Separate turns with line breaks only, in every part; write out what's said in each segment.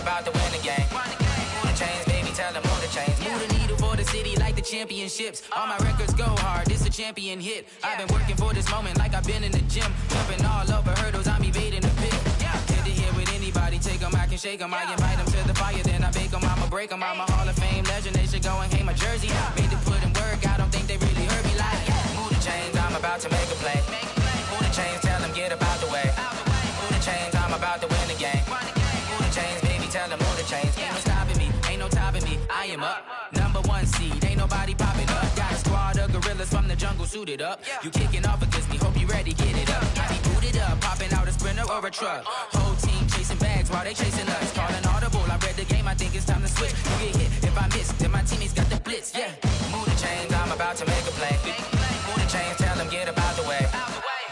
about to win the game. Move the chains, baby, tell them move the chains. Move the needle for the city like the championships. All my records go hard, this a champion hit. I've been working for this moment like I've been in the gym. Jumping all over hurdles, I'm evading the pit. Head to head with anybody, take them, I can shake them. I invite them to the fire, then I bake them, I'ma break them. I'm a Hall of Fame legend, they should go and hang my jersey. Made to put in work, I don't think they really heard me like. Move the chains, I'm about to make a play. Move the chains, tell them get up out the way. Move the chains, I'm about to win the game. Move the chains, baby, tell them move the chains. Ain't no stopping me, ain't no topping me. I am up, number one seed, ain't nobody popping up. Got a squad of gorillas from the jungle suited up. You kicking off against me, hope you ready, get it up. I be booted up, popping out a Sprinter or a truck. Whole team chasing bags while they chasing us. Calling audible, I read the game, I think it's time to switch. You get hit, if I miss, then my teammates got the blitz, yeah. Move the chains, I'm about to make a play. Move the chains, tell them get up out the way.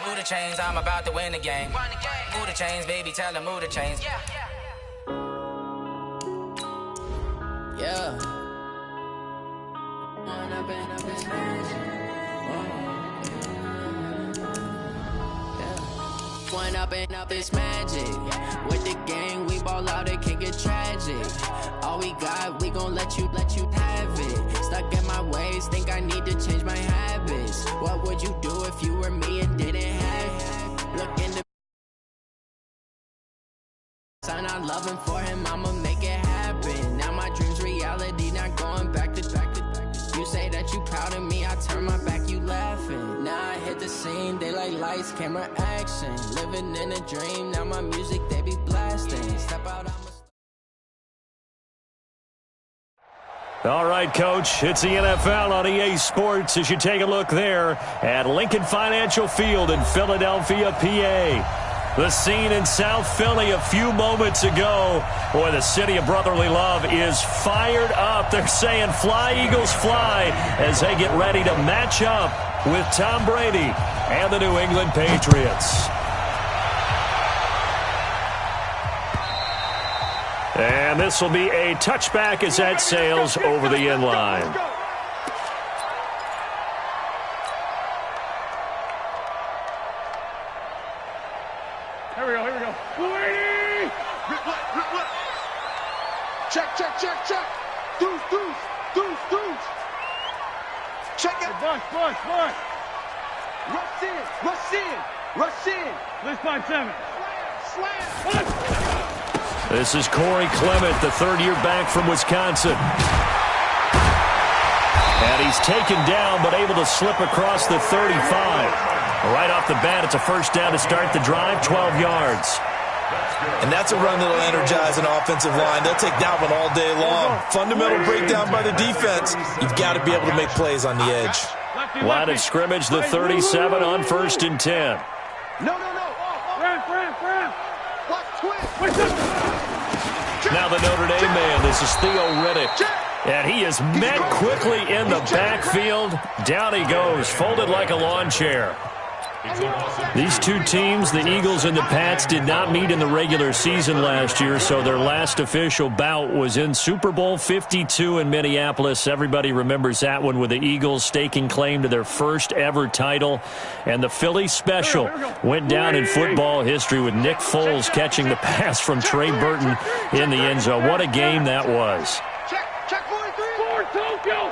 Move the chains, I'm about to win the game. Move the chains, baby, tell them move the chains. Yeah. One up and up is magic. With the gang, we ball out, it can get tragic. All we got, we gon' let you have it. Stuck in my ways, think I need to change my habits. What would you do if you were me and didn't have it? Look in the son, I'm loving for him, I'ma make it happen. Now my dream's reality, not going back to. You say that you proud of me, I turn my back, you laughing. Now I hit the scene, they like lights, camera, action. Living in a dream, now my music, they be blasting. Step out,
All right, Coach, it's the NFL on EA Sports as you take a look there at Lincoln Financial Field in Philadelphia, PA. The scene in South Philly a few moments ago. Boy, the city of brotherly love is fired up. They're saying, fly, Eagles, fly, as they get ready to match up with Tom Brady and the New England Patriots. And this will be a touchback as that sails over the end line.
Here we go. Brady! Check. Deuce. Check it. Bush. Rush in. Let's 5-7. Slam.
This is Corey Clement, the third-year back from Wisconsin. And he's taken down, but able to slip across the 35. Right off the bat, it's a first down to start the drive, 12 yards.
And that's a run that'll energize an offensive line. They'll take that one all day long. Fundamental breakdown by the defense. You've got to be able to make plays on the edge.
Line of scrimmage, the 37 on 1st and 10.
No.
Now the Notre Dame man, this is Theo Riddick. And he is met quickly in the backfield. Down he goes, folded like a lawn chair. These two teams, the Eagles and the Pats, did not meet in the regular season last year, so their last official bout was in Super Bowl 52 in Minneapolis. Everybody remembers that one with the Eagles staking claim to their first ever title. And the Philly special went down in football history with Nick Foles catching the pass from Trey Burton in the end zone. What a game that was.
Check 43. Tokyo.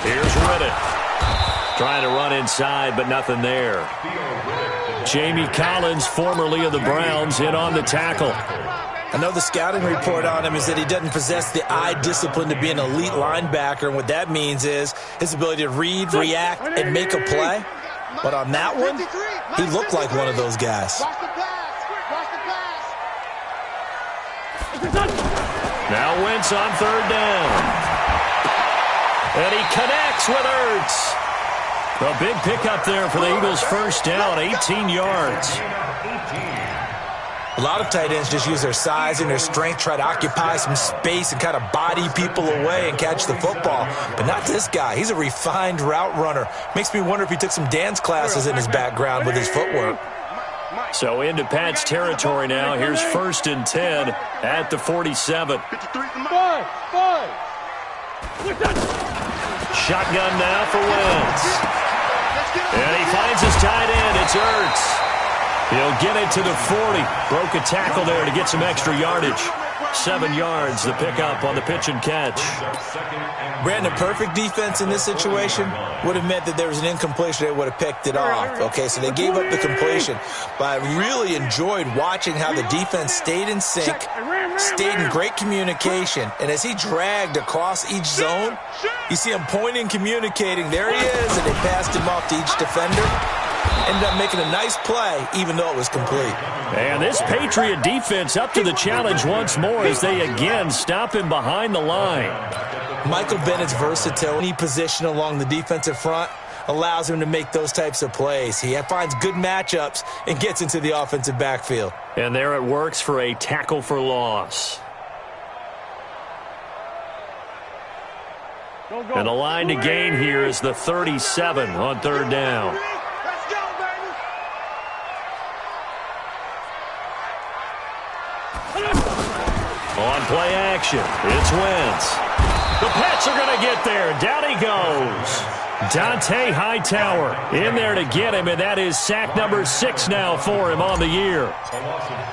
Here's Riddick. Trying to run inside, but nothing there. Jamie Collins, formerly of the Browns, in on the tackle.
I know the scouting report on him is that he doesn't possess the eye discipline to be an elite linebacker, and what that means is his ability to read, react, and make a play. But on that one, he looked like one of those guys.
Now Wentz on third down. And he connects with Ertz. A big pickup there for the Eagles' first down, 18 yards.
A lot of tight ends just use their size and their strength, try to occupy some space and kind of body people away and catch the football. But not this guy. He's a refined route runner. Makes me wonder if he took some dance classes in his background with his footwork.
So into Pat's territory now. Here's 1st and 10 at the 47. Shotgun now for Wentz. And he finds his tight end. It's Ertz. He'll get it to the 40. Broke a tackle there to get some extra yardage. 7 yards, the pickup on the pitch and catch.
Brandon, perfect defense in this situation would have meant that there was an incompletion. They would have picked it off. Okay, so they gave up the completion. But I really enjoyed watching how the defense stayed in sync, stayed in great communication. And as he dragged across each zone, you see him pointing, communicating. There he is, and they passed him off to each defender. Ended up making a nice play, even though it was complete.
And this Patriot defense up to the challenge once more as they again stop him behind the line.
Michael Bennett's versatility position along the defensive front allows him to make those types of plays. He finds good matchups and gets into the offensive backfield.
And there it works for a tackle for loss. And the line to gain here is the 37 on 3rd down. On play action, it's Wentz. The Pats are going to get there. Down he goes. Dante Hightower in there to get him, and that is sack number 6 now for him on the year.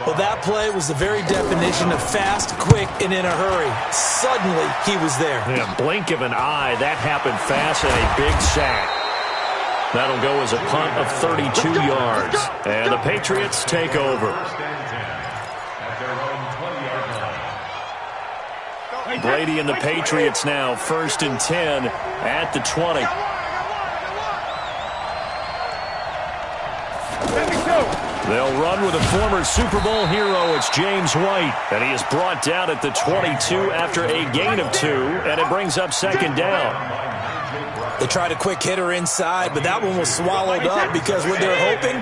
Well, that play was the very definition of fast, quick, and in a hurry. Suddenly, he was there.
In a blink of an eye, that happened fast and a big sack. That'll go as a punt of 32 yards. And the Patriots take over. Brady and the Patriots now 1st and 10 at the 20. They'll run with a former Super Bowl hero. It's James White, and he is brought down at the 22 after a gain of 2, and it brings up 2nd down.
They tried a quick hitter inside, but that one was swallowed up because what they're hoping,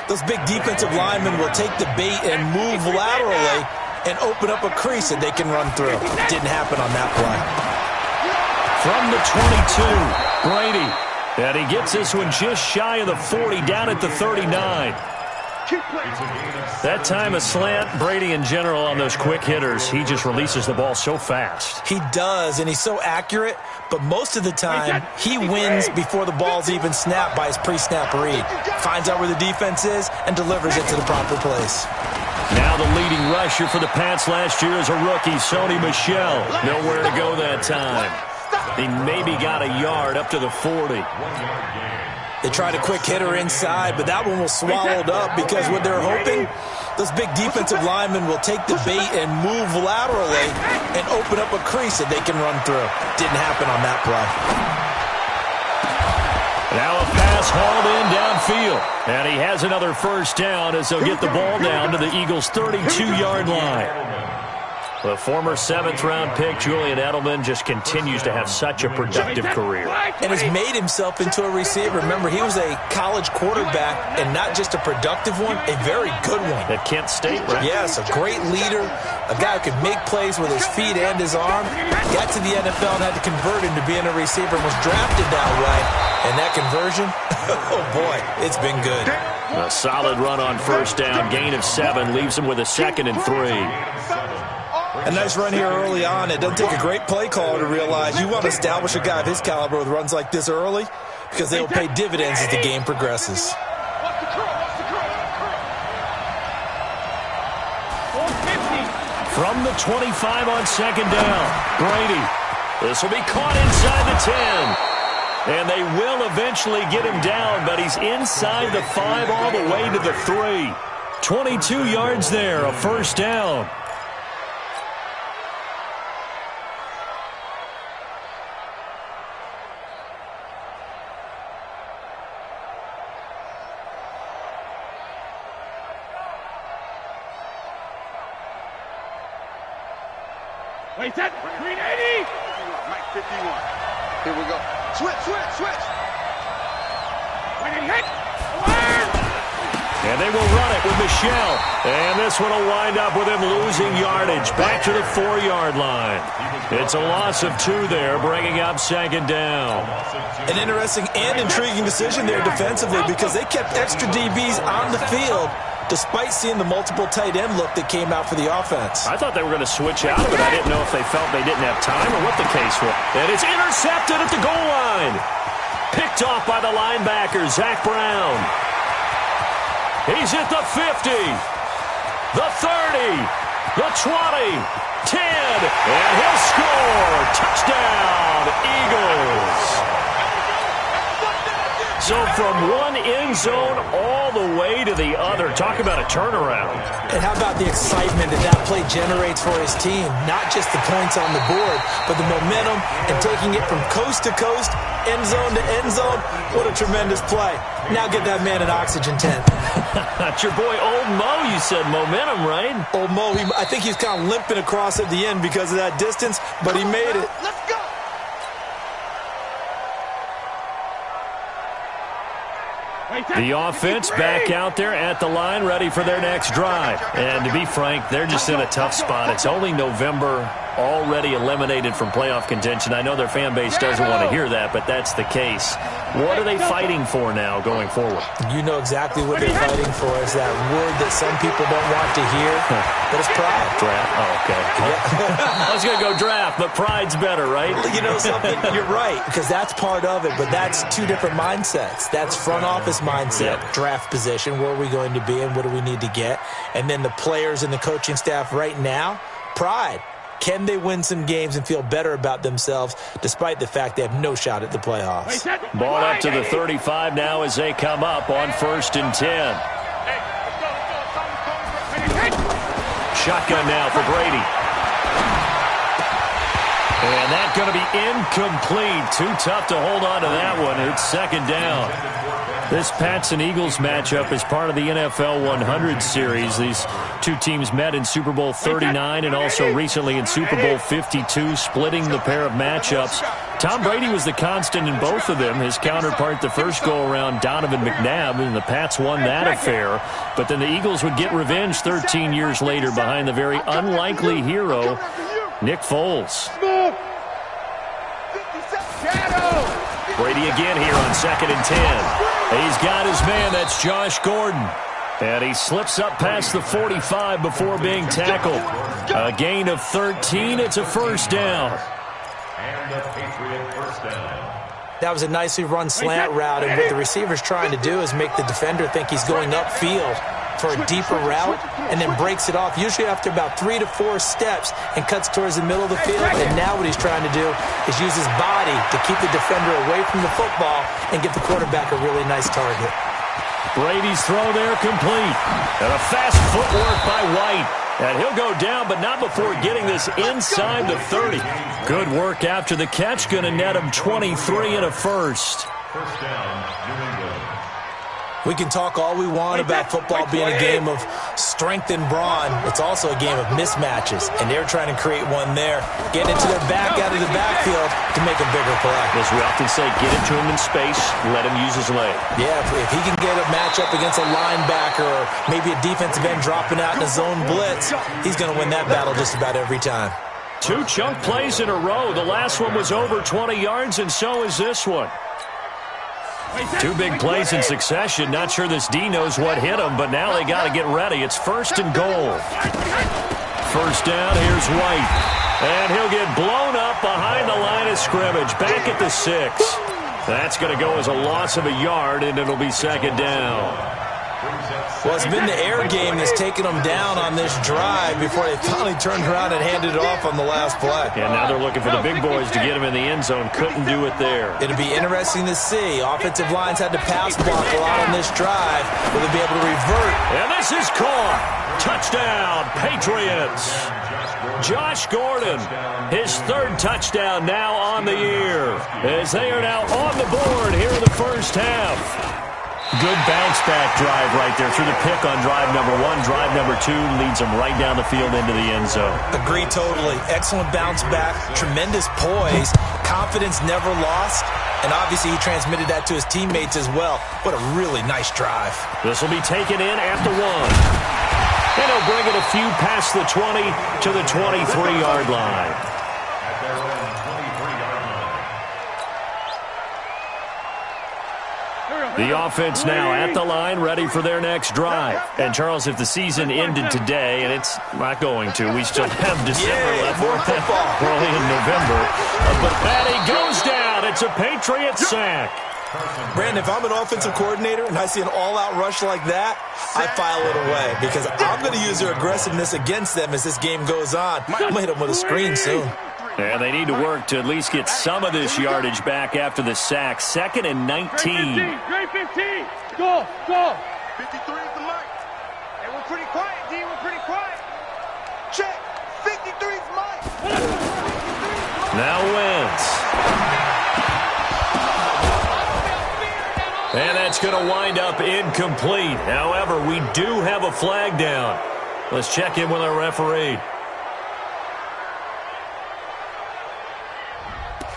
those big defensive linemen will take the bait and move laterally and open up a crease that they can run through. Didn't happen on that play.
From the 22, Brady. And he gets this one just shy of the 40, down at the 39. That time a slant. Brady in general on those quick hitters, he just releases the ball so fast.
He does, and he's so accurate, but most of the time he wins before the ball's even snapped by his pre-snap read. Finds out where the defense is and delivers it to the proper place.
Now the leading rusher for the Pats last year is a rookie, Sony Michel. Nowhere to go that time. He maybe got a yard up to the 40.
They tried a quick hitter inside, but that one was swallowed up because what they're hoping, those big defensive linemen will take the bait and move laterally and open up a crease that they can run through. Didn't happen on that play.
Now a pass hauled in downfield. And he has another 1st down as they'll get the ball down to the Eagles' 32-yard line. The former 7th-round pick, Julian Edelman, just continues to have such a productive career.
And has made himself into a receiver. Remember, he was a college quarterback, and not just a productive one, a very good one.
At Kent State, right?
Yes, a great leader, a guy who could make plays with his feet and his arm. Got to the NFL and had to convert into being a receiver and was drafted that way. And that conversion, oh boy, it's been good.
A solid run on 1st down, gain of 7, leaves him with a 2nd and 3.
A nice run here early on. It doesn't take a great play caller to realize you want to establish a guy of his caliber with runs like this early because they will pay dividends as the game progresses.
From the 25 on 2nd down, Brady. This will be caught inside the 10. And they will eventually get him down, but he's inside the 5 all the way to the 3. 22 yards there, a 1st down.
Wait, set. Green 80.
Right 51. Here we go. Switch.
Winning hit.
And they will run it with Michel. And this one will wind up with him losing yardage back to the 4-yard line. It's a loss of 2 there, bringing up 2nd down.
An interesting and intriguing decision there defensively because they kept extra DBs on the field despite seeing the multiple tight end look that came out for the offense.
I thought they were going to switch out of it. I didn't know if they felt they didn't have time or what the case was. And it's intercepted at the goal line. Picked off by the linebacker, Zach Brown. He's at the 50, the 30, the 20, 10, and he'll score. Touchdown, Eagles. So from one end zone all the way to the other. Talk about a turnaround.
And how about the excitement that play generates for his team? Not just the points on the board, but the momentum and taking it from coast to coast, end zone to end zone. What a tremendous play. Now get that man an oxygen tent.
That's your boy Old Mo, you said. Momentum, right?
Old Mo, I think he's kind of limping across at the end because of that distance, but he made it.
Let's go.
The offense back out there at the line, ready for their next drive. And to be frank, they're just in a tough spot. It's only November, already eliminated from playoff contention. I know their fan base doesn't want to hear that, but that's the case. What are they fighting for now going forward?
You know exactly what they're fighting for. Is that word that some people don't want to hear, but it's pride.
Draft. Oh, okay. I was going to go draft, but pride's better, right?
You know something? You're right, because that's part of it, but that's two different mindsets. That's front office mindset, draft position, where are we going to be and what do we need to get? And then the players and the coaching staff right now, pride. Can they win some games and feel better about themselves despite the fact they have no shot at the playoffs?
Ball up to the 35 now as they come up on 1st and 10. Shotgun now for Brady. And that's going to be incomplete. Too tough to hold on to that one. It's 2nd down. This Pats and Eagles matchup is part of the NFL 100 series. These two teams met in Super Bowl 39 and also recently in Super Bowl 52, splitting the pair of matchups. Tom Brady was the constant in both of them. His counterpart the first go-around, Donovan McNabb, and the Pats won that affair. But then the Eagles would get revenge 13 years later behind the very unlikely hero, Nick Foles. Brady again here on 2nd and 10. He's got his man. That's Josh Gordon. And he slips up past the 45 before being tackled. A gain of 13. It's a 1st down.
And the Patriot 1st down.
That was a nicely run slant route, and what the receiver's trying to do is make the defender think he's going upfield for a deeper route and then breaks it off, usually after about 3 to 4 steps, and cuts towards the middle of the field. And now what he's trying to do is use his body to keep the defender away from the football and get the quarterback a really nice target.
Brady's throw there complete. And a fast footwork by White. And he'll go down, but not before getting this inside the 30. Good work after the catch. Going to net him 23 and a 1st.
1st down, New England.
We can talk all we want about football being a game of strength and brawn. It's also a game of mismatches, and they're trying to create one there. Get into their back out of the backfield to make a bigger play.
As we often say, get it to him in space, let him use his leg.
Yeah, if he can get a matchup against a linebacker or maybe a defensive end dropping out in a zone blitz, he's going to win that battle just about every time.
2 chunk plays in a row. The last one was over 20 yards, and so is this one. 2 big plays in succession. Not sure this D knows what hit him, but now they got to get ready. It's 1st and goal. 1st down, here's White. And he'll get blown up behind the line of scrimmage. Back at the 6. That's going to go as a loss of a yard, and it'll be 2nd down.
Well, it's been the air game that's taken them down on this drive before they finally turned around and handed it off on the last play.
And now they're looking for the big boys to get him in the end zone. Couldn't do it there.
It'll be interesting to see. Offensive lines had to pass block a lot on this drive. Will they be able to revert?
And this is caught. Touchdown, Patriots. Josh Gordon, his 3rd touchdown now on the year, as they are now on the board here in the 1st half. Good bounce-back drive right there through the pick on drive number 1. Drive number 2 leads them right down the field into the end zone.
Agree totally. Excellent bounce-back, tremendous poise, confidence never lost, and obviously he transmitted that to his teammates as well. What a really nice drive.
This will be taken in at the 1. And he'll bring it a few past the 20 to the 23-yard line.
At their own 23-yard line.
The offense now at the line, ready for their next drive. And, Charles, if the season ended today, and it's not going to, we still have December left. Early in November. But Patty goes down. It's a Patriot sack.
Brandon, if I'm an offensive coordinator and I see an all-out rush like that, I file it away because I'm going to use their aggressiveness against them as this game goes on. I'm going to hit them with a screen soon.
And they need to work to at least get some of this yardage back after the sack. 2nd and 19.
15. Go.
53 is the mic. Hey, we're pretty quiet, D. We're pretty quiet. Check. 53 is Mike.
Now Wentz. And that's going to wind up incomplete. However, we do have a flag down. Let's check in with our referee.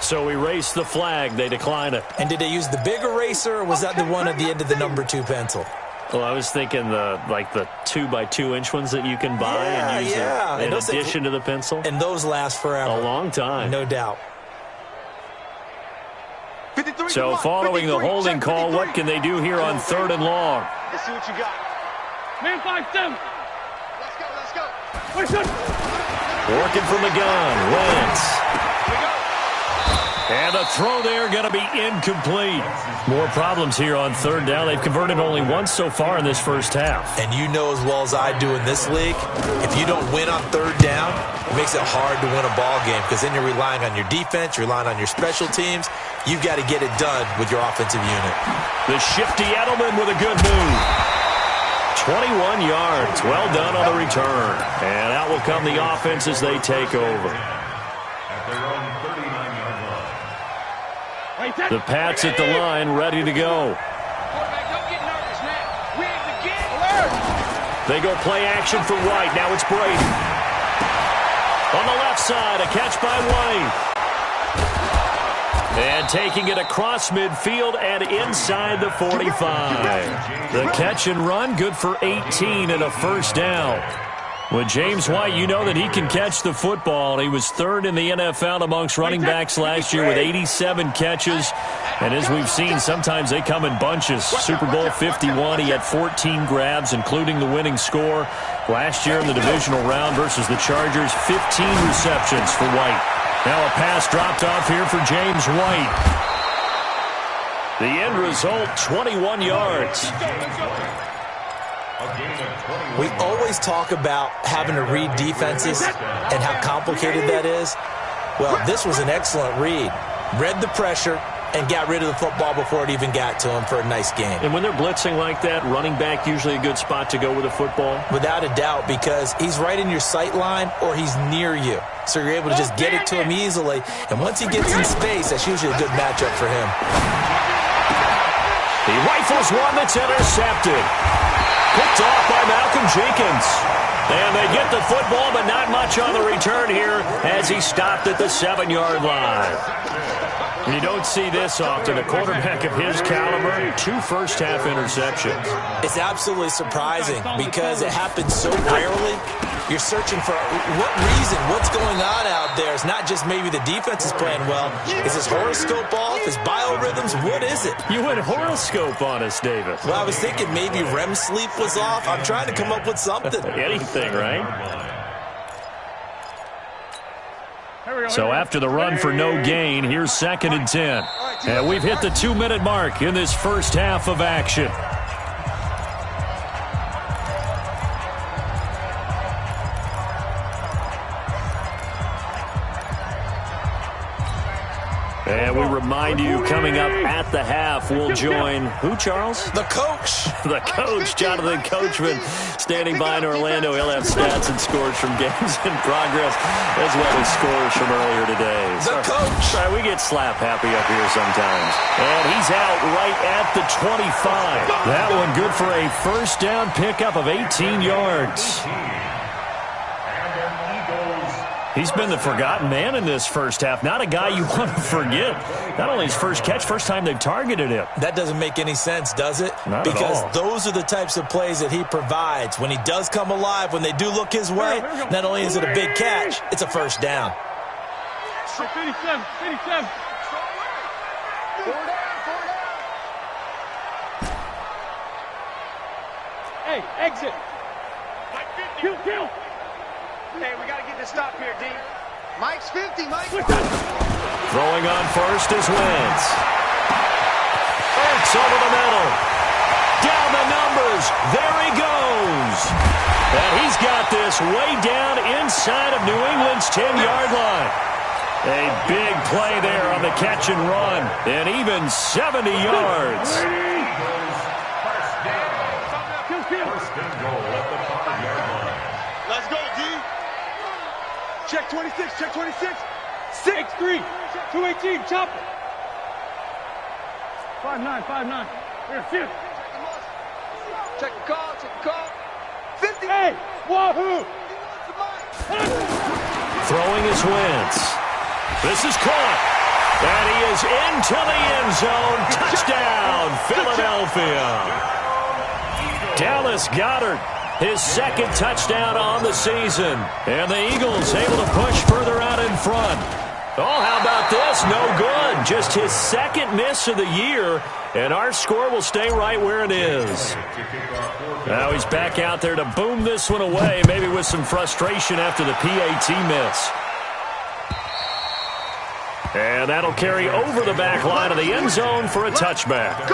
So we erased the flag. They declined it.
And did they use the big eraser, or was that the one at the end of the number 2 pencil?
Well, I was thinking the 2x2-inch ones that you can buy and use in addition to the pencil.
And those last forever.
A long time.
No doubt.
So following the holding call, what can they do here on 3rd and long?
Let's see what you got.
Man 5-7.
Let's go.
Working from the gun. Wentz. And the throw there going to be incomplete. More problems here on 3rd down. They've converted only once so far in this first half.
And you know as well as I do in this league, if you don't win on 3rd down, it makes it hard to win a ball game because then you're relying on your defense, you're relying on your special teams. You've got to get it done with your offensive unit.
The shifty Edelman with a good move. 21 yards. Well done on the return. And out will come the offense as they take over. The Pats at the line, ready to go. They go play action for White. Now it's Brady. On the left side, a catch by White. And taking it across midfield and inside the 45. The catch and run, good for 18 and a first down. With James White, you know that he can catch the football. He was 3rd in the NFL amongst running backs last year with 87 catches. And as we've seen, sometimes they come in bunches. Super Bowl 51, he had 14 grabs, including the winning score. Last year in the divisional round versus the Chargers, 15 receptions for White. Now a pass dropped off here for James White. The end result, 21 yards.
We always talk about having to read defenses and how complicated that is. Well, this was an excellent read. Read the pressure and got rid of the football before it even got to him for a nice game.
And when they're blitzing like that, running back usually a good spot to go with the football?
Without a doubt, because he's right in your sight line or he's near you. So you're able to just get it to him easily. And once he gets in space, that's usually a good matchup for him.
He rifles one that's intercepted. Picked off by Malcolm Jenkins. And they get the football, but not much on the return here as he stopped at the 7-yard line. And you don't see this often. A quarterback of his caliber, 2 first-half interceptions.
It's absolutely surprising because it happens so rarely. You're searching for what reason, what's going on out there. It's not just maybe the defense is playing well. Is his horoscope off? His biorhythms? What is it?
You went horoscope on us, David.
Well, I was thinking maybe REM sleep was off. I'm trying to come up with something.
Anything, right? So after the run for no gain, here's 2nd and 10. And we've hit the 2-minute mark in this first half of action. And we remind you, coming up at the half, we'll join who, Charles?
The coach.
The coach, Jonathan Coachman, standing by in Orlando. He'll have stats and scores from games in progress, as well as scores from earlier today.
The coach.
Sorry, we get slap happy up here sometimes. And he's out right at the 25. That one good for a first down pickup of 18 yards. He's been the forgotten man in this first half. Not a guy you want to forget. Not only his first catch, first time they've targeted him.
That doesn't make any sense, does it?
Not
because
at all.
Those are the types of plays that he provides. When he does come alive, when they do look his way, not only is it a big catch, it's a first down.
57. Hey, exit. Kill.
Hey, we got to get this stop here, D. Mike's 50, Mike.
Throwing on first is Wentz. Floats over the middle. Down the numbers. There he goes. And he's got this way down inside of New England's 10-yard line. A big play there on the catch and run. And even 70 yards.
First and goal at the 5-yard line.
Let's go, D. Check 26, check 26.
6-3, 218, chop it. 5-9, 5-9. Here, shift.
Check the call, check the call. 50.
Hey, wahoo!
Throwing his Wentz. This is caught. And he is into the end zone. Touchdown, Philadelphia. Dallas Goedert, his second touchdown on the season. And the Eagles able to push further out in front. Oh, how about this? No good. Just his second miss of the year. And our score will stay right where it is. Now he's back out there to boom this one away, maybe with some frustration after the PAT miss. And that'll carry over the back line of the end zone for a touchback.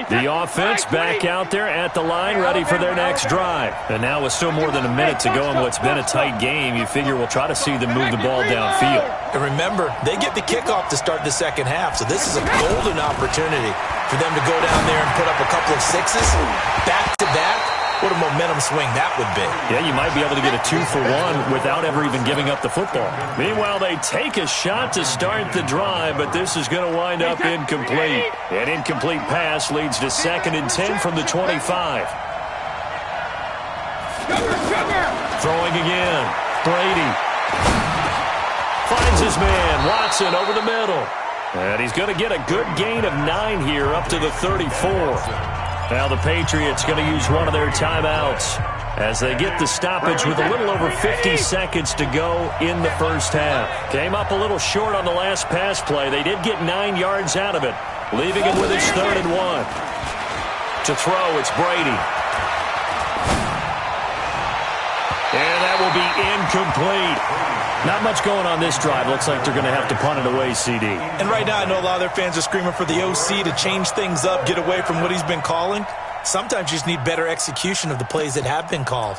The offense back out there at the line, ready for their next drive. And now with still more than a minute to go in what's been a tight game, you figure we'll try to see them move the ball downfield.
And remember, they get the kickoff to start the second half, so this is a golden opportunity for them to go down there and put up a couple of sixes back-to-back. What a momentum swing that would be.
Yeah, you might be able to get a 2-for-1 without ever even giving up the football. Meanwhile, they take a shot to start the drive, but this is going to wind up incomplete. An incomplete pass leads to 2nd and 10 from the 25. Throwing again. Brady. Finds his man. Watson over the middle. And he's going to get a good gain of 9 here up to the 34. Now the Patriots going to use one of their timeouts as they get the stoppage with a little over 50 seconds to go in the first half. Came up a little short on the last pass play. They did get 9 yards out of it, leaving him with his 3rd and 1. To throw, it's Brady. And that will be incomplete. Not much going on this drive. Looks like they're going to have to punt it away, CD.
And right now, I know a lot of their fans are screaming for the OC to change things up, get away from what he's been calling. Sometimes you just need better execution of the plays that have been called.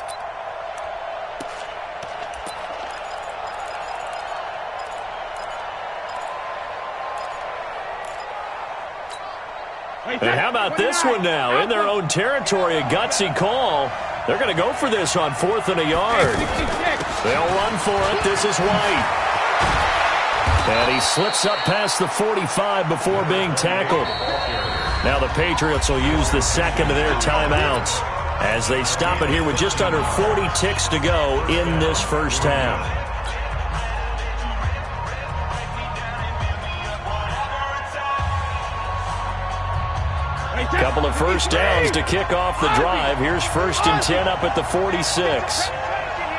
And how about this one now? In their own territory, a gutsy call. They're going to go for this on 4th and a yard. They'll run for it. This is White. And he slips up past the 45 before being tackled. Now the Patriots will use the 2nd of their timeouts as they stop it here with just under 40 ticks to go in this first half. Couple of first downs to kick off the drive. Here's 1st and 10 up at the 46.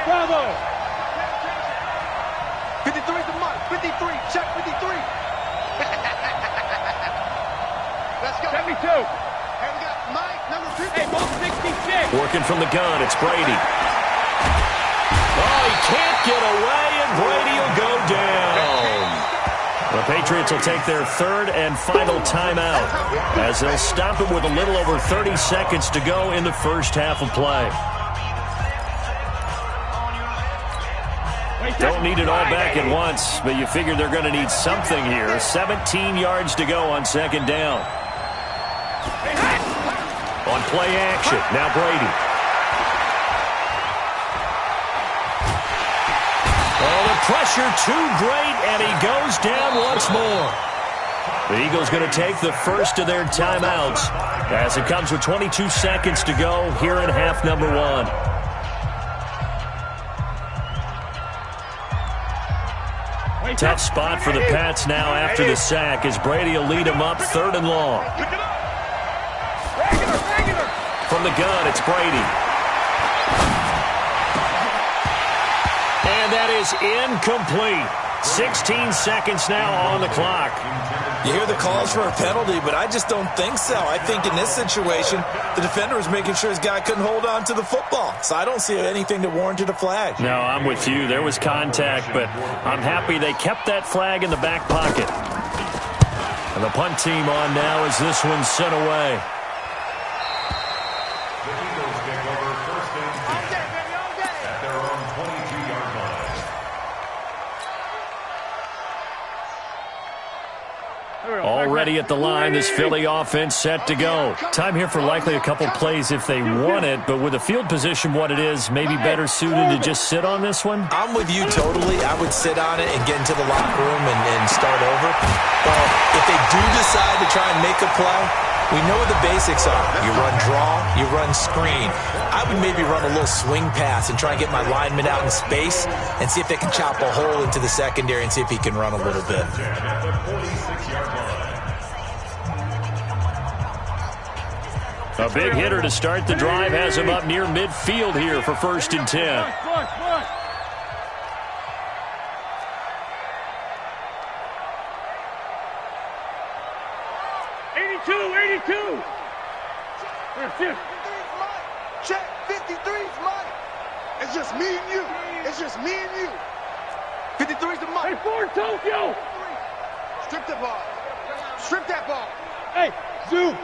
Bravo!
53's the mark. 53. Check 53. Let's go.
72.
Hey, we got Mike, number 50.
Hey, ball 66.
Working from the gun, it's Brady. Oh, he can't get away, and Brady will go down. The Patriots will take their 3rd and final timeout as they'll stop it with a little over 30 seconds to go in the first half of play. Don't need it all back at once, but you figure they're going to need something here. 17 yards to go on 2nd down. On play action, now Brady. Oh, the pressure too great, and he goes down once more. The Eagles going to take the 1st of their timeouts as it comes with 22 seconds to go here in half number 1. Tough spot for the Pats now after the sack as Brady will lead them up 3rd and long. From the gun, it's Brady. And that is incomplete. 16 seconds now on the clock.
You hear the calls for a penalty, but I just don't think so. I think in this situation, the defender was making sure his guy couldn't hold on to the football. So I don't see anything that warranted a flag.
No, I'm with you. There was contact, but I'm happy they kept that flag in the back pocket. And the punt team on now as this one's sent away.
The Eagles take over first and 10 at their own 22-yard line.
Already at the line, this Philly offense set to go. Time here for likely a couple plays if they want it, but with the field position what it is, maybe better suited to just sit on this one?
I'm with you totally. I would sit on it and get into the locker room and start over. But if they do decide to try and make a play, we know what the basics are. You run draw, you run screen. I would maybe run a little swing pass and try and get my lineman out in space and see if they can chop a hole into the secondary and see if he can run a little bit.
At the 46-yard line.
A big hitter to start the drive has him up near midfield here for first and 10.
82.
Check, 53's mine. It's just me and you. It's just me and you. 53's the
Hey,
mic.
for Tokyo.
Strip the ball. Strip that ball.
Hey, zoom.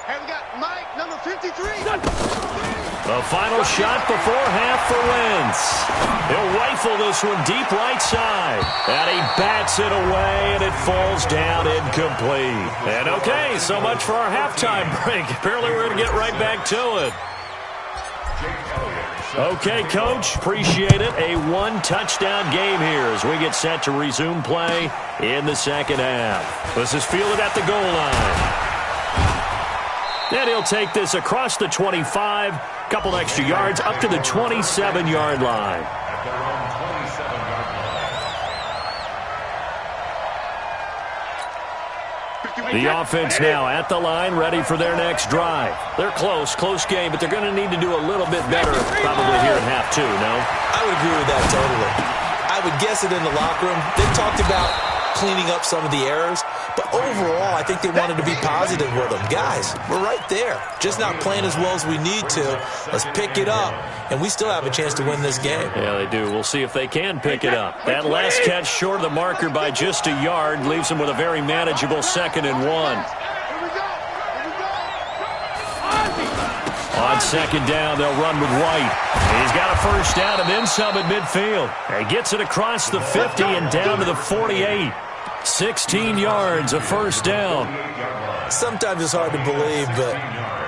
Hey, we got Mike, number 53.
The final shot before half for Wentz. He'll rifle this one deep right side. And he bats it away, and it falls down incomplete. And okay, so much for our halftime break. Apparently we're going to get right back to it. Okay, Coach, appreciate it. A one-touchdown game here as we get set to resume play in the second half. This is fielded at the goal line. And he'll take this across the 25, couple extra yards, up to the 27-yard line.
At their own 27-yard line.
The offense now at the line, ready for their next drive. They're close game, but they're going to need to do a little bit better probably here in half two, no?
I would agree with that totally. I would guess it in the locker room. They talked about cleaning up some of the errors, but overall, I think they wanted to be positive with them. Guys, we're right there. Just not playing as well as we need to. Let's pick it up, and we still have a chance to win this game.
Yeah, they do. We'll see if they can pick it up. That last catch short of the marker by just a yard leaves them with a very manageable 2nd and 1.
Here we go.
On second down, they'll run with White. He's got a first down and then some at midfield. He gets it across the 50 and down to the 48. 16 yards, a first down.
Sometimes it's hard to believe, but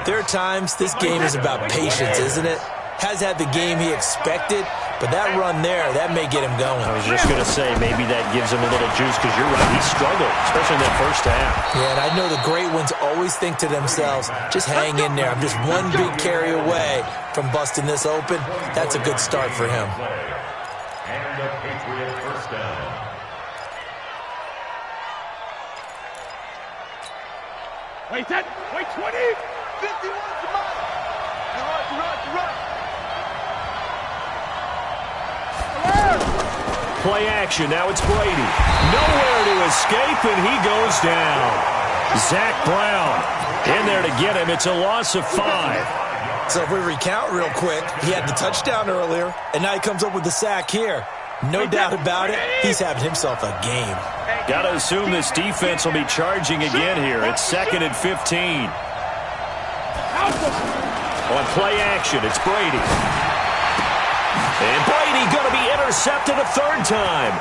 there are times this game is about patience, isn't it? Has had the game he expected, but that run there, that may get him going.
I was just going to say, maybe that gives him a little juice because you're right, he struggled, especially in that first half.
Yeah, and I know the great ones always think to themselves, just hang in there. I'm just one big carry away from busting this open. That's a good start for him.
And a Patriot first down.
Wait, 20.
51's the mic. Run.
Play action, now it's Brady. Nowhere to escape, and he goes down. Zach Brown in there to get him. It's a loss of 5.
So if we recount real quick, he had the touchdown earlier, and now he comes up with the sack here. No doubt about it, he's having himself a game.
Got to assume this defense will be charging again here. It's 2nd and 15. On play action, it's Brady. And Brady going to be intercepted a 3rd time.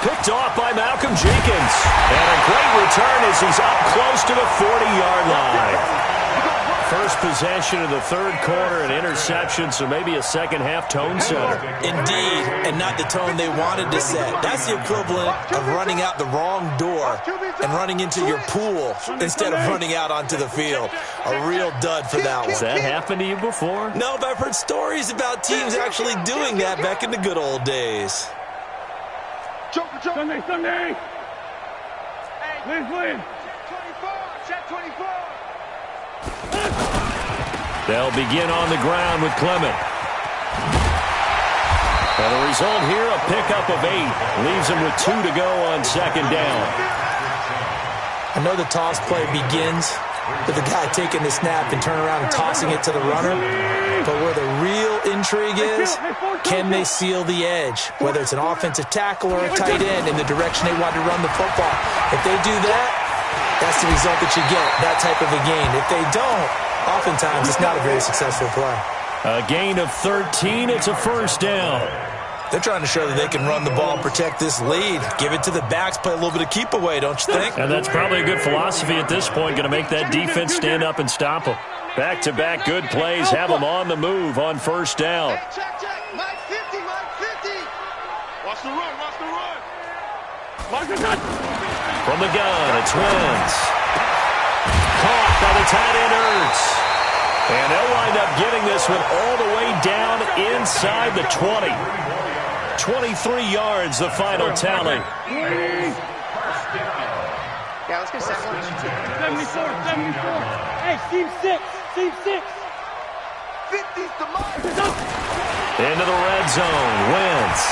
Picked off by Malcolm Jenkins. And a great return as he's up close to the 40-yard line. First possession of the 3rd quarter, an interception, so maybe a second-half tone setter.
Indeed, and not the tone they wanted to set. That's the equivalent of running out the wrong door and running into your pool instead of running out onto the field. A real dud for that one.
Has that happened to you before?
No, but I've heard stories about teams actually doing that back in the good old days.
Sunday. Liz.
Check 24.
They'll begin on the ground with Clement. And the result here, a pickup of 8. Leaves him with 2 to go on second down.
I know the toss play begins with the guy taking the snap and turning around and tossing it to the runner. But where the real intrigue is, can they seal the edge? Whether it's an offensive tackle or a tight end in the direction they want to run the football. If they do that, that's the result that you get, that type of a gain. If they don't, oftentimes it's not a very successful play.
A gain of 13, it's a first down.
They're trying to show that they can run the ball and protect this lead. Give it to the backs, play a little bit of keep away, don't you think?
And that's probably a good philosophy at this point, going to make that defense stand up and stop them. Back-to-back good plays, have them on the move on first down.
Hey, check. Mike 50, Mike 50. Watch the run, watch the run.
From the gun, it's Wentz. Caught by the tight end Ertz. And they'll wind up getting this one all the way down inside the 20. 23 yards, the final tally.
Yeah, let's get
74. Hey, team 6.
50's the mark.
Into the red zone, Wentz.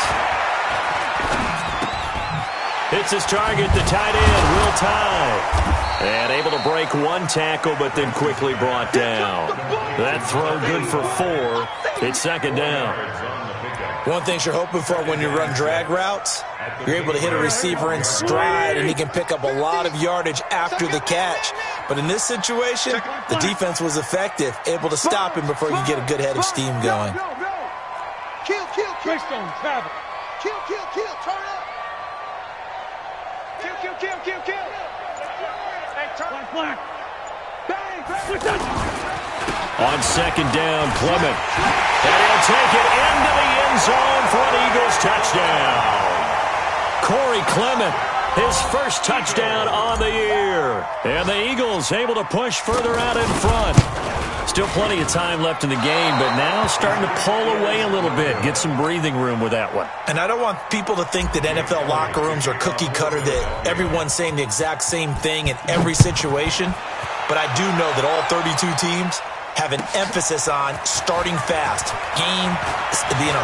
Hits his target, the tight end, Will Tye. And able to break one tackle, but then quickly brought down. That throw good for 4. It's second down.
One thing you're hoping for when you run drag routes, you're able to hit a receiver in stride, and he can pick up a lot of yardage after the catch. But in this situation, the defense was effective, able to stop him before you get a good head of steam going.
Kill.
Keystone, travel.
Kill. Turn up. Kill. Hey, turn.
Black.
Bang.
On second down, Clement. And he'll take it into the end zone for an Eagles touchdown. Corey Clement, his first touchdown on the year. And the Eagles able to push further out in front. Still plenty of time left in the game, but now starting to pull away a little bit, get some breathing room with that one.
And I don't want people to think that NFL locker rooms are cookie cutter, that everyone's saying the exact same thing in every situation. But I do know that all 32 teams have an emphasis on starting fast. Game,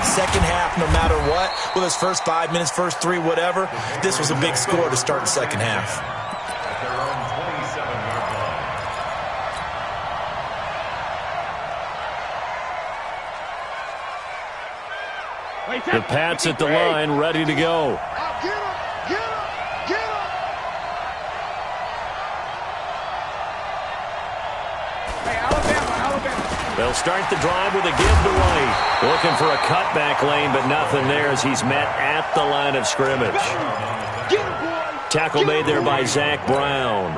second half, no matter what. Whether it's first 5 minutes, first 3, whatever. This was a big score to start the second half.
At their own 27-yard line.
The Pats at the line, ready to go.
Get him. Hey, Alabama.
They'll start the drive with a give to White. Looking for a cutback lane, but nothing there as he's met at the line of scrimmage. Tackle made there by Zach Brown.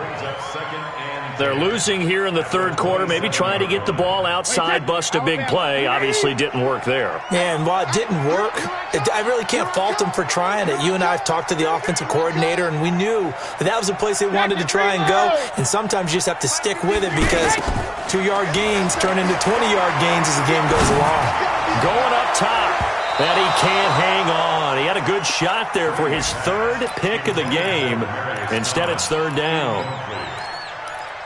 They're losing here in the third quarter, maybe trying to get the ball outside, bust a big play. Obviously didn't work there.
Yeah, and while it didn't work, I really can't fault them for trying it. You and I have talked to the offensive coordinator, and we knew that was a place they wanted to try and go. And sometimes you just have to stick with it because 2-yard gains turn into 20-yard gains as the game goes along.
Going up top, and he can't hang on. He had a good shot there for his third pick of the game. Instead, it's third down.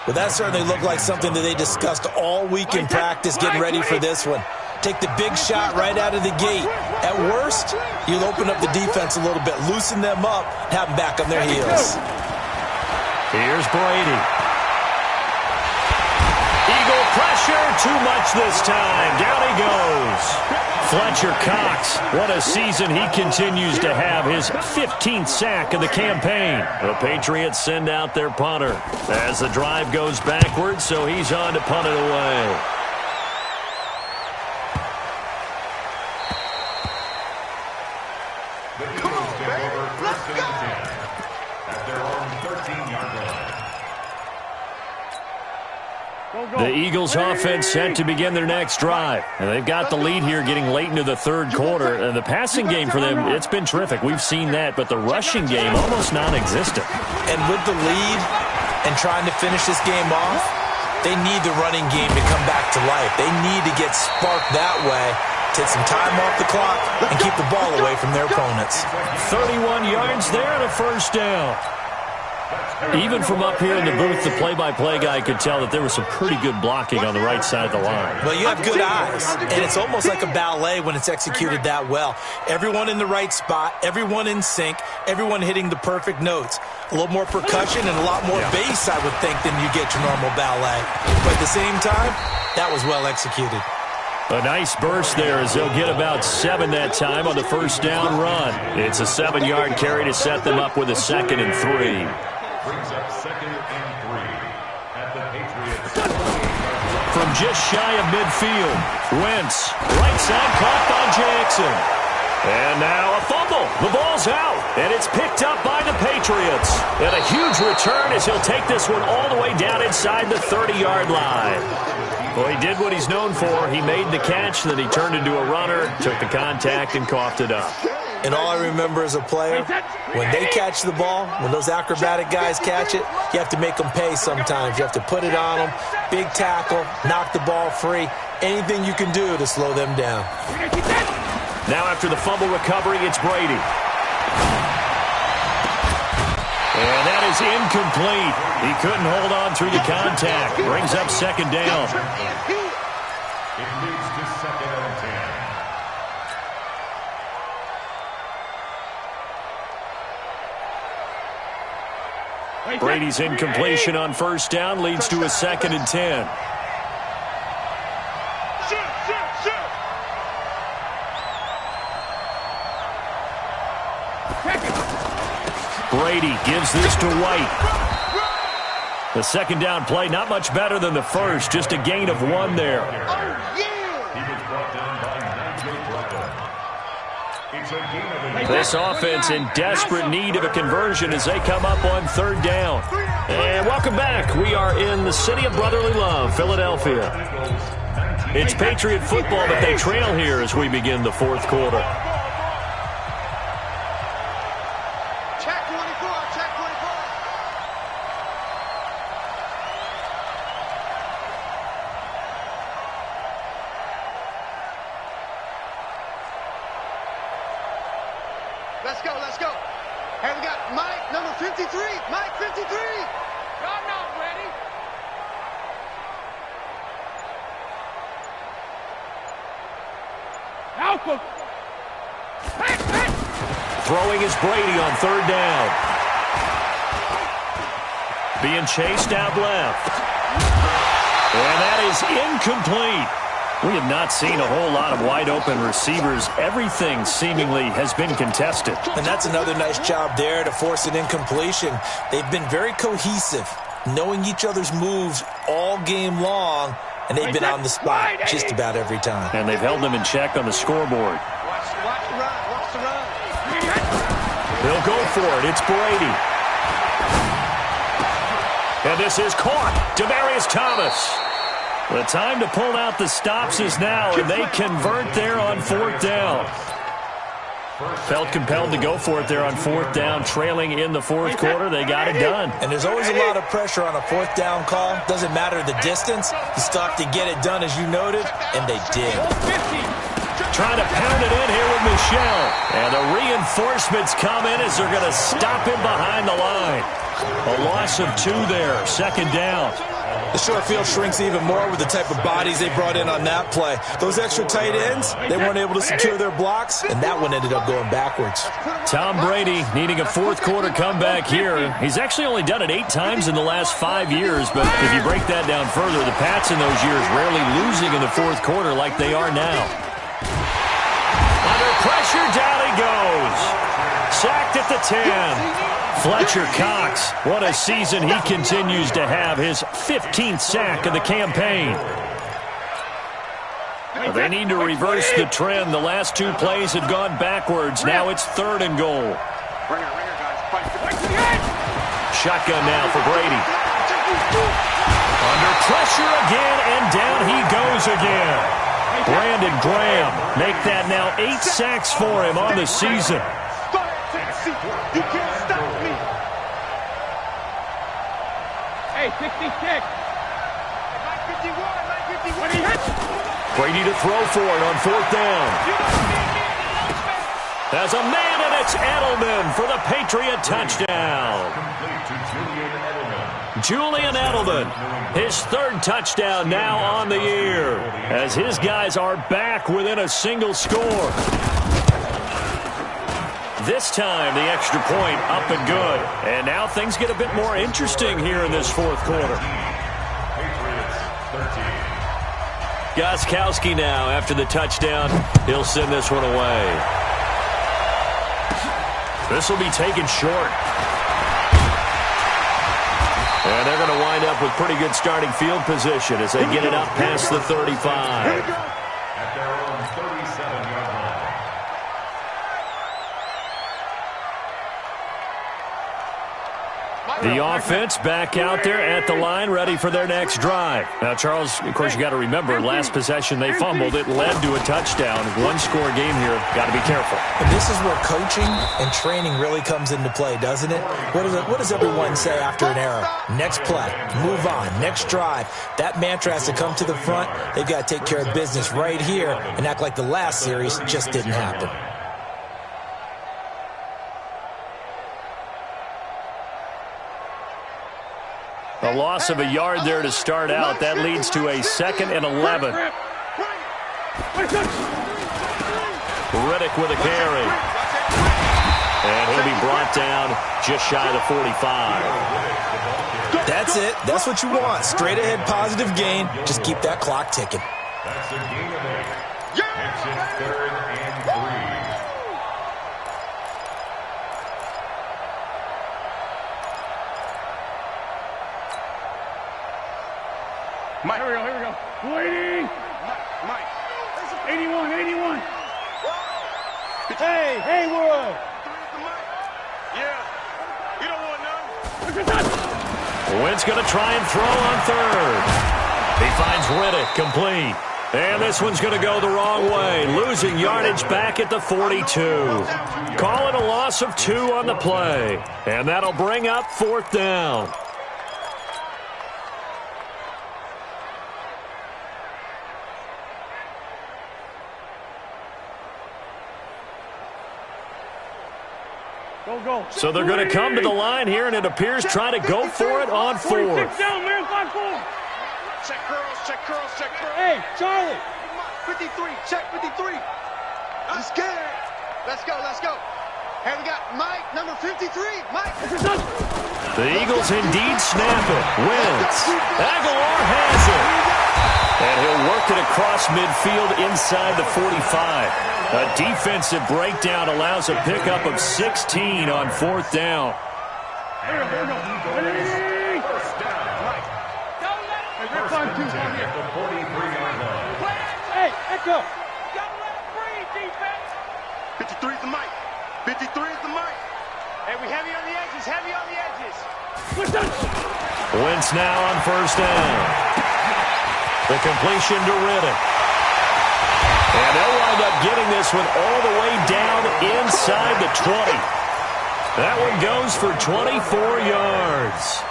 Well, that certainly looked like something that they discussed all week in practice getting ready for this one. Take the big shot right out of the gate. At worst, you'll open up the defense a little bit, loosen them up, have them back on their heels.
Here's Brady. Eagle pressure, too much this time. Down he goes. Fletcher Cox, what a season he continues to have, his 15th sack of the campaign. The Patriots send out their punter as the drive goes backwards, so he's on to punt it away.
Come on, baby. Let's go. At their own 13-yard line.
The Eagles offense set to begin their next drive. And they've got the lead here getting late into the third quarter. And the passing game for them, it's been terrific. We've seen that, but the rushing game almost non-existent.
And with the lead and trying to finish this game off, they need the running game to come back to life. They need to get sparked that way, take some time off the clock, and keep the ball away from their opponents.
31 yards there and a first down. Even from up here in the booth, the play-by-play guy could tell that there was some pretty good blocking on the right side of the line.
Well, you have good eyes, and it's almost like a ballet when it's executed that well. Everyone in the right spot, everyone in sync, everyone hitting the perfect notes. A little more percussion and a lot more bass, I would think, than you get your normal ballet. But at the same time, that was well executed.
A nice burst there as they'll get about 7 that time on the first down run. It's a 7-yard carry to set them up with a 2nd and 3.
Brings up 2nd and 3 at the Patriots.
From just shy of midfield, Wentz, right side caught by Jackson. And now a fumble. The ball's out, and it's picked up by the Patriots. And a huge return as he'll take this one all the way down inside the 30-yard line. Well, he did what he's known for. He made the catch, then he turned into a runner, took the contact, and coughed it up.
And all I remember as a player, when they catch the ball, when those acrobatic guys catch it, you have to make them pay sometimes. You have to put it on them, big tackle, knock the ball free, anything you can do to slow them down.
Now after the fumble recovery, it's Brady. And that is incomplete. He couldn't hold on through the contact. Brings up 2nd down.
It leads to 2nd and 10.
Brady's incompletion on first down leads to a 2nd and 10. Brady gives this to White. The 2nd down play, not much better than the first, just a gain of 1 there.
He was brought down by Nigel Bradford. It's a gain of
This offense in desperate need of a conversion as they come up on 3rd down. And welcome back. We are in the city of brotherly love, Philadelphia. It's Patriot football, but they trail here as we begin the 4th quarter.
Let's go. Hey, we got Mike, number 53. Mike, 53. Y'all not ready.
Alpha.
Throwing is Brady on 3rd down. Being chased out left. And that is incomplete. We have not seen a whole lot of wide-open receivers. Everything seemingly has been contested.
And that's another nice job there to force an incompletion. They've been very cohesive, knowing each other's moves all game long, and they've been on the spot just about every time.
And they've held them in check on the scoreboard.
Watch the run. Watch the run.
They'll go for it. It's Brady. And this is caught. Demaryius Thomas. The time to pull out the stops is now, and they convert there on 4th down. Felt compelled to go for it there on 4th down, trailing in the 4th quarter. They got it done.
And there's always a lot of pressure on a 4th down call. Doesn't matter the distance. You still have to get it done, as you noted, and they did.
Trying to pound it in here with Michel. And the reinforcements come in as they're going to stop him behind the line. A loss of 2 there, 2nd down.
The short field shrinks even more with the type of bodies they brought in on that play. Those extra tight ends, they weren't able to secure their blocks, and that one ended up going backwards.
Tom Brady needing a 4th quarter comeback here. He's actually only done it 8 times in the last 5 years, but if you break that down further, the Pats in those years rarely losing in the 4th quarter like they are now. Under pressure, down he goes. Sacked at the 10. Fletcher Cox, what a season he continues to have, his 15th sack of the campaign. They need to reverse the trend. The last 2 plays have gone backwards. Now it's 3rd and goal. Shotgun now for Brady. Under pressure again, and down he goes again. Brandon Graham make that now 8 sacks for him on the season.
You can't stop me.
Hey, 66.
Mike 51.
When he hits.
Brady to throw for it on 4th down. As a man, and it's Edelman for the Patriot touchdown.
complete to
Julian Edelman. His third touchdown now on the year as his guys are back within a single score. This time, the extra point up and good. And now things get a bit more interesting here in this fourth quarter. Gostkowski now after the touchdown. He'll send this one away. This will be taken short. And they're going to wind up with pretty good starting field position as they get it up past the 35.
At their own 37-yard line.
The offense back out there at the line, ready for their next drive. Now, Charles, of course, you got to remember, last possession they fumbled. It led to a touchdown. One-score game here. Got to be careful.
And this is where coaching and training really comes into play, doesn't it? What does everyone say after an error? Next play, move on, next drive. That mantra has to come to the front. They've got to take care of business right here and act like the last series just didn't happen.
A loss of a yard there to start out. That leads to a 2nd and 11. Riddick with a carry. And he'll be brought down just shy of the 45.
That's it. That's what you want. Straight ahead positive gain. Just keep that clock ticking.
That's a gain of 8. It's 3rd and 3.
Mike, here we go. Waiting.
Mike.
81. Hey, Haywood.
Yeah. You don't want none.
Wentz going to try and throw on third. He finds Riddick complete. And this one's going to go the wrong way, losing yardage back at the 42. Call it a loss of 2 on the play. And that'll bring up 4th down.
Go.
So they're going to come to the line here, and it appears try to go for it on 4th.
46 down, man, 5-4.
Check curls.
Hey, Charlie.
53, check 53. I'm scared. Let's go. Hey, we got Mike, number 53. Mike.
The Eagles indeed snap it. Wentz. Aguilar has it. And he'll work it across midfield inside the 45. A defensive breakdown allows a pickup of 16 on 4th down.
Here we go.
First down. First and 10 at the 43-yard line.
Hey, Echo.
53 is the Mike. 53 is the Mike. Hey, we heavy on the edges.
Wentz now on 1st down. The completion to Riddick. And they'll wind up getting this one all the way down inside the 20. That one goes for 24 yards.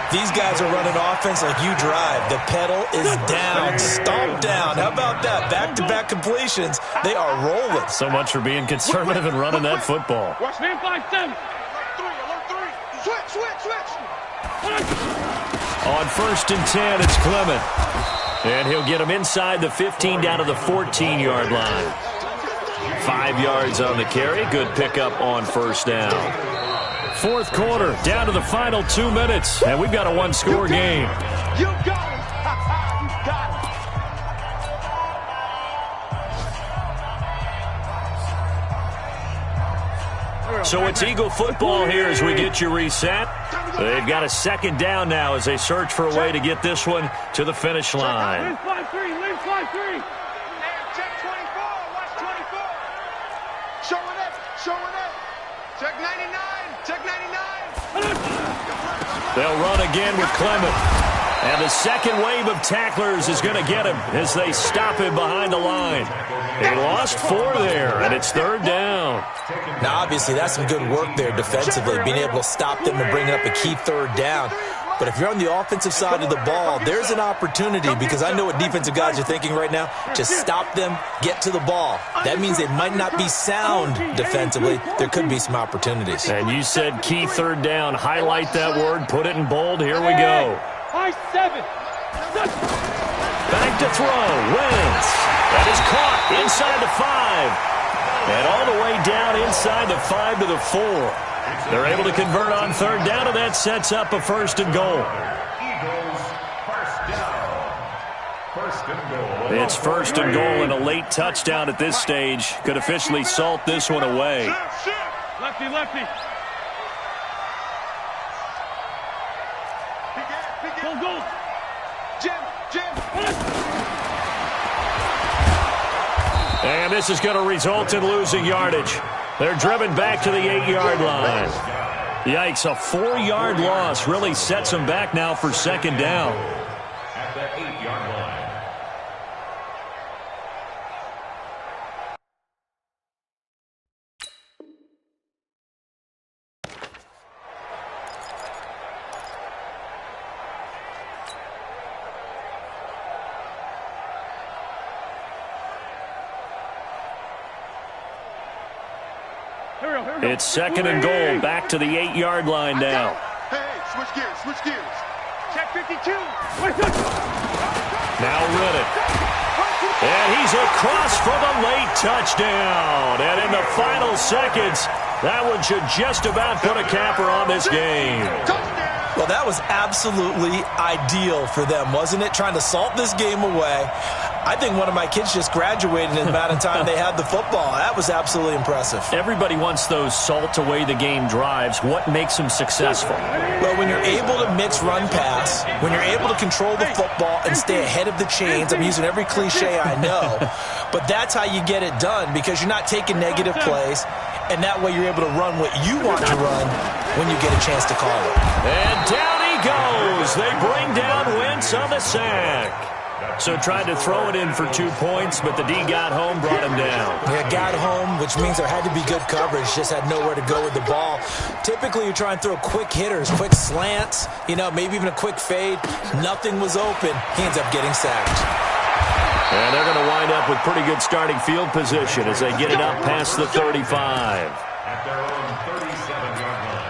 These guys are running offense like you drive. The pedal is down, stomped down. How about that? Back-to-back completions. They are rolling.
So much for being conservative and running that football.
Watch man 5-7.
Alert 3. Switch.
On 1st and 10, it's Clement. And he'll get him inside the 15 down to the 14-yard line. 5 yards on the carry. Good pickup on 1st down. 4th quarter, down to the final 2 minutes. And we've got a 1-score game.
You got it. You got it.
So it's Eagle football here as we get you reset. They've got a 2nd down now as they search for a way to get this one to the finish line.
Lane 5-3.
Check 24. Watch 24. Showing up. Check 99.
They'll run again with Clement. And the second wave of tacklers is going to get him as they stop him behind the line. They lost 4 there, and it's 3rd down.
Now, obviously, that's some good work there defensively, being able to stop them and bring up a key 3rd down. But if you're on the offensive side of the ball, there's an opportunity, because I know what defensive guys are thinking right now. Just stop them, get to the ball. That means they might not be sound defensively. There could be some opportunities.
And you said key third down. Highlight that word, put it in bold. Here we go. Back to throw. Wentz. That is caught inside the 5. And all the way down inside the 5 to the 4. They're able to convert on third down, and that sets up a 1st and goal.
Eagles, first down. 1st and goal.
It's 1st and goal, and a late touchdown at this stage could officially salt this one away.
Lefty, lefty. Go. Jim.
And this is going to result in losing yardage. They're driven back to the 8-yard line. Yikes, a 4-yard loss really sets them back now for 2nd down.
At the 8-yard line.
It's 2nd and goal, back to the 8-yard line now.
Hey, switch gears.
Check 52.
Now Riddick. And he's across for the late touchdown. And in the final seconds, that one should just about put a capper on this game.
Well, that was absolutely ideal for them, wasn't it? Trying to salt this game away. I think one of my kids just graduated in the amount of time they had the football. That was absolutely impressive.
Everybody wants those salt-away-the-game drives. What makes them successful?
Well, when you're able to mix run-pass, when you're able to control the football and stay ahead of the chains, I'm using every cliche I know, but that's how you get it done, because you're not taking negative plays, and that way you're able to run what you want to run when you get a chance to call it.
And down he goes. They bring down Wentz on the sack. So tried to throw it in for 2 points, but the D got home, brought him down.
Yeah, got home, which means there had to be good coverage. Just had nowhere to go with the ball. Typically, you try and throw quick hitters, quick slants, maybe even a quick fade. Nothing was open. He ends up getting sacked.
And they're going to wind up with pretty good starting field position as they get it up past the 35.
At their own 37-yard line.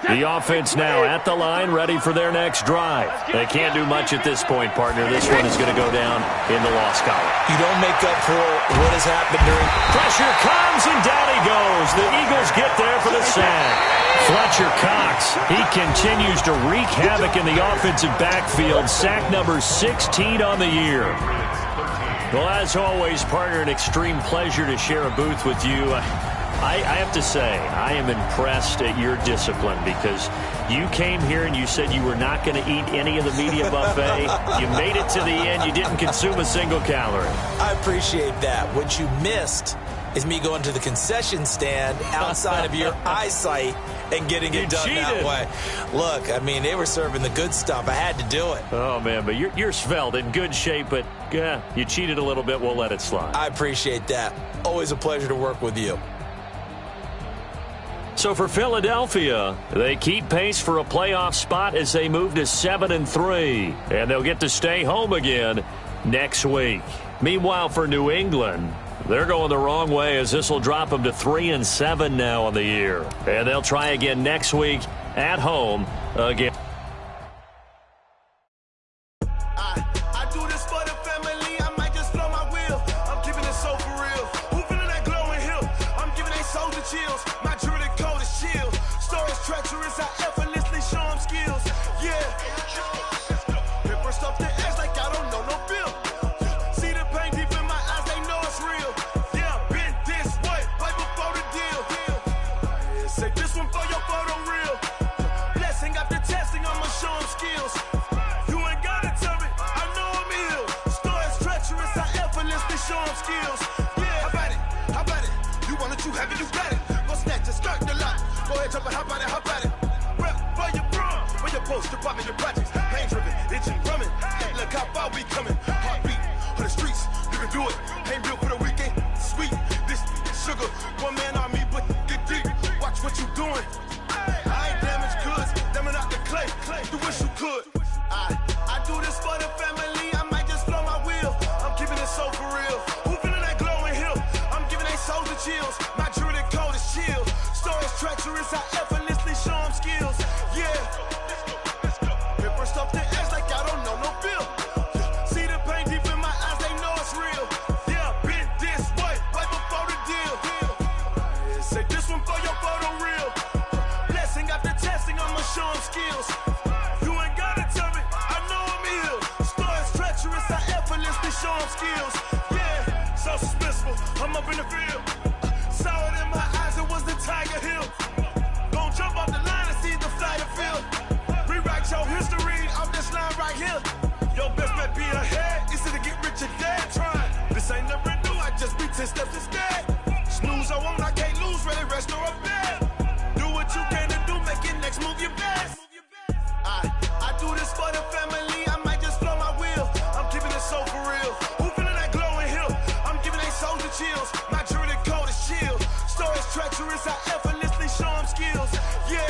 The offense now at the line, ready for their next drive. They can't do much at this point, partner. This one is going to go down in the loss column.
You don't make up for what has happened during...
Pressure comes, and down he goes. The Eagles get there for the sack. Fletcher Cox, he continues to wreak havoc in the offensive backfield. Sack number 16 on the year. Well, as always, partner, an extreme pleasure to share a booth with you. I have to say, I am impressed at your discipline, because you came here and you said you were not going to eat any of the media buffet. You made it to the end. You didn't consume a single calorie.
I appreciate that. What you missed is me going to the concession stand outside of your eyesight and getting it done that way. Look, they were serving the good stuff. I had to do it.
Oh, man, but you're svelte, in good shape, but you cheated a little bit. We'll let it slide.
I appreciate that. Always a pleasure to work with you.
So for Philadelphia, they keep pace for a playoff spot as they move to 7-3, and they'll get to stay home again next week. Meanwhile, for New England, they're going the wrong way, as this will drop them to 3-7 now on the year, and they'll try again next week at home again.
I do this for the family. I might just blow my wheel. I'm keeping it so for real. Who feeling that glowing hill? I'm giving they soldier chills. My jewelry code is chill. Stories treacherous. I effortlessly show them skills. Yeah. Paper stuff the edge like I don't know no bill. See the pain deep in my eyes. They know it's real. Yeah, been this way right before the deal. Say this one for your photo reel. Blessing after testing. I'ma show them skills. You ain't gotta tell me. I know I'm ill. Stories treacherous. I effortlessly show them skills. Yeah. How about it? You want it, you have it, you got it. Go snatch it, skirt the lot. Go ahead, jump it, how about it? Rep for your brum. For your post, department, your projects. Pain driven, itching, drumming. Hey, look how far we coming. Heartbeat on the streets, you can do it. Ain't built for the weekend. Sweet, this Clay, you wish you could. I do this for the family, I might just blow my wheel. I'm keeping it so for real. Who feeling that glowing hill? I'm giving they souls the chills. My jewelry code is chill. Stories treacherous, I effortlessly show them skills. Yeah. Paper stuff the edge like I don't know no feel. See the pain deep in my eyes, they know it's real. Yeah, been this way, right before the deal. Say this one for your photo reel. Blessing after testing, I'ma show them skills. You ain't gotta tell me, I know I'm ill. Stories treacherous, I effortlessly show them skills. Yeah, so suspenseful, I'm up in the field. Saw it in my eyes, it was the Tiger Hill. Gon' jump off the line and see the flight of field. Rewrite your history off this line right here. Your best bet be ahead, easy to get rich or dead. Trying, this ain't never new, I just be 10 steps instead. Snooze I won't, I can't lose, ready, rest or a bed. Do what you can to do, make it next move your best. I do this for the family, I might just blow my wheel. I'm keeping it so for real. Who feeling that glowing hill? I'm giving they souls the chills. My jewelry code is chill. Stories treacherous, I effortlessly show them skills. Yeah.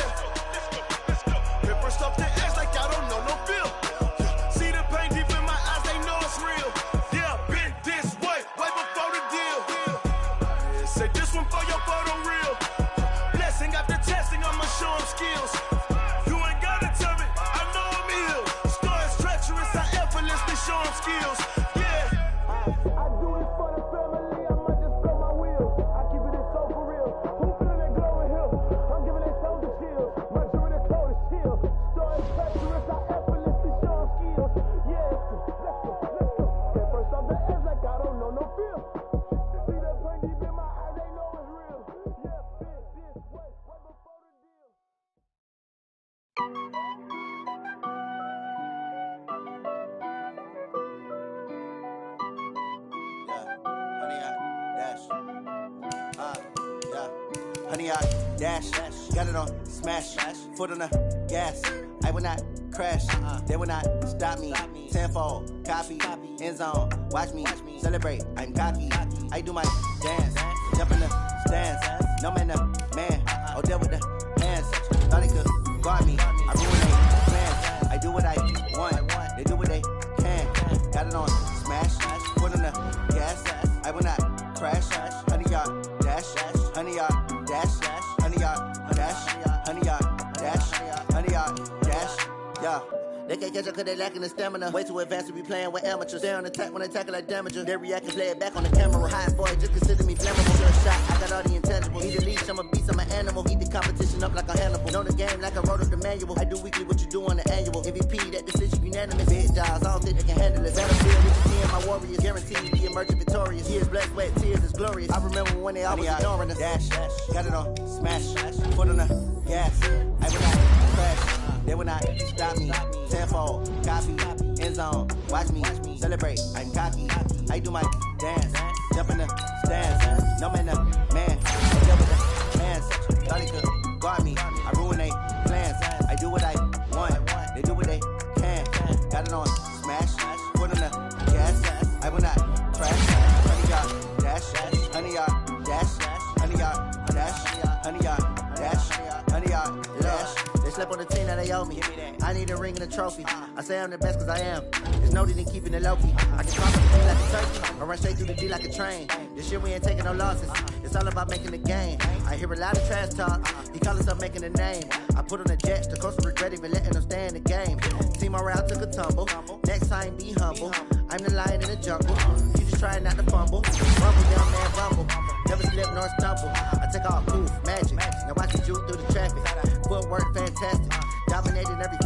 Paper stuff the edge like I don't know no feel. See the pain deep in my eyes, they know it's real. Yeah, been this way, way before the deal. Say this one for your photo reel. Blessing after testing, I'ma show them skills. You ain't gotta tell me, I know I'm ill. Stories treacherous, I effortlessly show them skills. Yeah. I do this for the family, I might just blow my wheel. I keep it so for real. Who feeling that glowing hill? I'm giving they souls the chills. My jewelry code is chill. Stories treacherous, I effortlessly show them skills. Yeah, let's go. Get first off the edge like I don't know no feel. See that pain deep in my eyes, they know it's real. Yeah, been this way, way before the deal.
Honey, I dash, got it on smash, foot on the gas. I will not crash, they will not stop me. Tenfold, copy, end zone, watch me celebrate. I'm cocky, I do my dance, jump in the stands. No man, the man, oh, deal with the hands. Thought they could guard me, I ruin their plans. I do what I want, they do what they can. Got it on smash, foot on the gas. I will not crash, honey, y'all dash, honey, y'all dash, honey, y'all dash, honey, y'all dash, honey, y'all dash, yeah. They can't catch up cause they lacking the stamina. Way too advanced to be playing with amateurs. Stay on attack when they tackle like damager. They react and play it back on the camera. Hot boy, just consider me flammable. Sure shot, I got all the intangibles. Need a leash, I'm a beast, I'm an animal. Heat the competition up like a Hannibal. Know the game like I wrote up the manual. I do weekly what you do on the annual. MVP, that decision unanimous. Big jobs, I don't think they can handle it. Battlefield with me and my warriors. Guaranteed to be emerging victorious. Years, blood, sweat, tears is glorious. I remember when they always ignoring us. Dash, got it on smash, foot on the gas. I will not crash, they will not stop me. Tenfold, copy, end zone, watch me celebrate. I'm cocky, I do my dance, jump in the stands. No man, the man, I deal with the hands. Thought he could guard me, I ruin they plans. I do what I want, they do what they can. Got it on smash, foot on the gas. I will not crash, honey, y'all dash, honey, y'all dash, honey, y'all dash, honey, y'all dash, honey, y'all dash. They slept on the team that they owe me. I need a ring and a trophy. I say I'm the best cause I am. There's no need in keeping it low key. I can talk on the D like a turkey. I run straight through the D like a train. This shit we ain't taking no losses. It's all about making the game. I hear a lot of trash talk. He call himself making a name. I put on the jets. The coach will regret even letting them stay in the game. Team morale took a tumble. Next time be humble. I'm the lion in the jungle. You just trying not to fumble. Rumble, young man, rumble. Never slip nor stumble. I take off, poof, magic. Now watch me juke through the traffic. Footwork fantastic. Dominating every